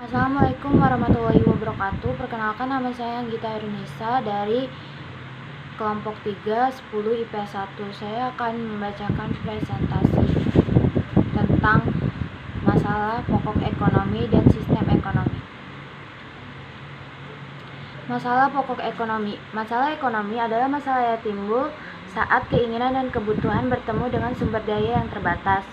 Assalamualaikum warahmatullahi wabarakatuh. Perkenalkan, nama saya Anggita Irunisa dari kelompok 3 10 IPS 1. Saya akan membacakan presentasi tentang masalah pokok ekonomi dan sistem ekonomi. Masalah pokok ekonomi. Masalah ekonomi adalah masalah yang timbul saat keinginan dan kebutuhan bertemu dengan sumber daya yang terbatas.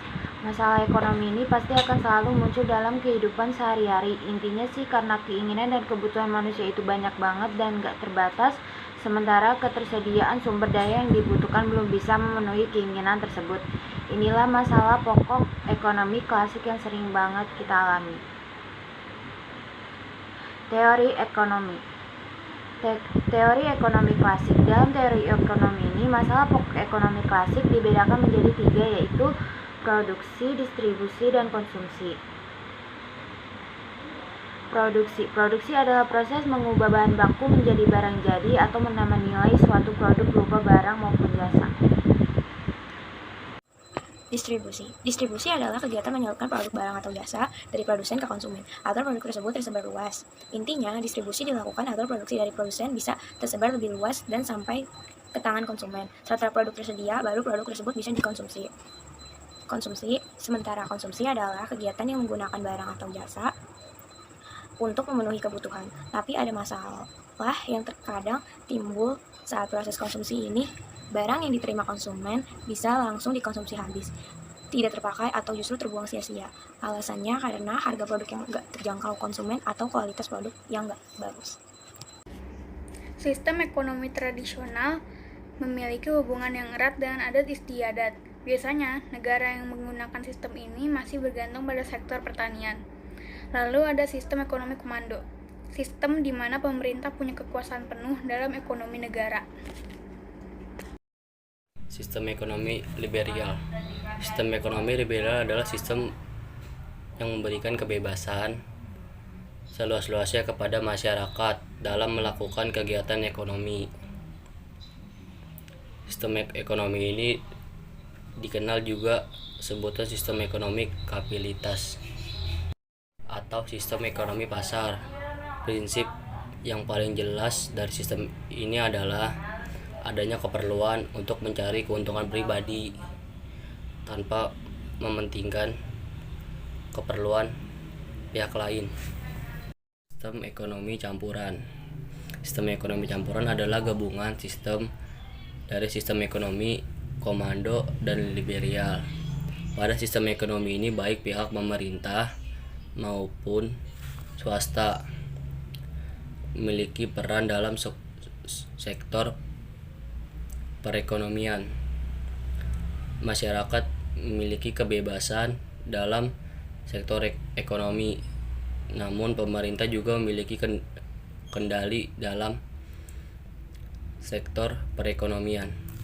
Masalah ekonomi ini pasti akan selalu muncul dalam kehidupan sehari-hari. Intinya sih karena keinginan dan kebutuhan manusia itu banyak banget dan gak terbatas, sementara ketersediaan sumber daya yang dibutuhkan belum bisa memenuhi keinginan tersebut. Inilah masalah pokok ekonomi klasik yang sering banget kita alami. Teori ekonomi. Teori ekonomi klasik. Dalam teori ekonomi ini, masalah pokok ekonomi klasik dibedakan menjadi 3, yaitu produksi, distribusi, dan konsumsi. Produksi adalah proses mengubah bahan baku menjadi barang jadi atau menambah nilai suatu produk berupa barang maupun jasa. Distribusi adalah kegiatan menyalurkan produk barang atau jasa dari produsen ke konsumen agar produk tersebut tersebar luas. Intinya, distribusi dilakukan agar produksi dari produsen bisa tersebar lebih luas dan sampai ke tangan konsumen. Setelah produk tersedia, baru produk tersebut bisa dikonsumsi. Sementara konsumsi adalah kegiatan yang menggunakan barang atau jasa untuk memenuhi kebutuhan. Tapi ada masalah yang terkadang timbul saat proses konsumsi ini. Barang yang diterima konsumen bisa langsung dikonsumsi habis, tidak terpakai atau justru terbuang sia-sia. Alasannya karena harga produk yang nggak terjangkau konsumen atau kualitas produk yang nggak bagus. Sistem ekonomi tradisional memiliki hubungan yang erat dengan adat istiadat. Biasanya, negara yang menggunakan sistem ini masih bergantung pada sektor pertanian. Lalu ada sistem ekonomi komando, sistem di mana pemerintah punya kekuasaan penuh dalam ekonomi negara. Sistem ekonomi liberal. Sistem ekonomi liberal adalah sistem yang memberikan kebebasan seluas-luasnya kepada masyarakat dalam melakukan kegiatan ekonomi. Sistem ekonomi ini dikenal juga sebutan sistem ekonomi kapitalitas atau sistem ekonomi pasar. Prinsip yang paling jelas dari sistem ini adalah adanya keperluan untuk mencari keuntungan pribadi tanpa mementingkan keperluan pihak lain. Sistem ekonomi campuran. Sistem ekonomi campuran adalah gabungan sistem dari sistem ekonomi komando dan liberal. Pada sistem ekonomi ini baik pihak pemerintah maupun swasta memiliki peran dalam sektor perekonomian. Masyarakat memiliki kebebasan dalam sektor ekonomi, namun pemerintah juga memiliki kendali dalam sektor perekonomian.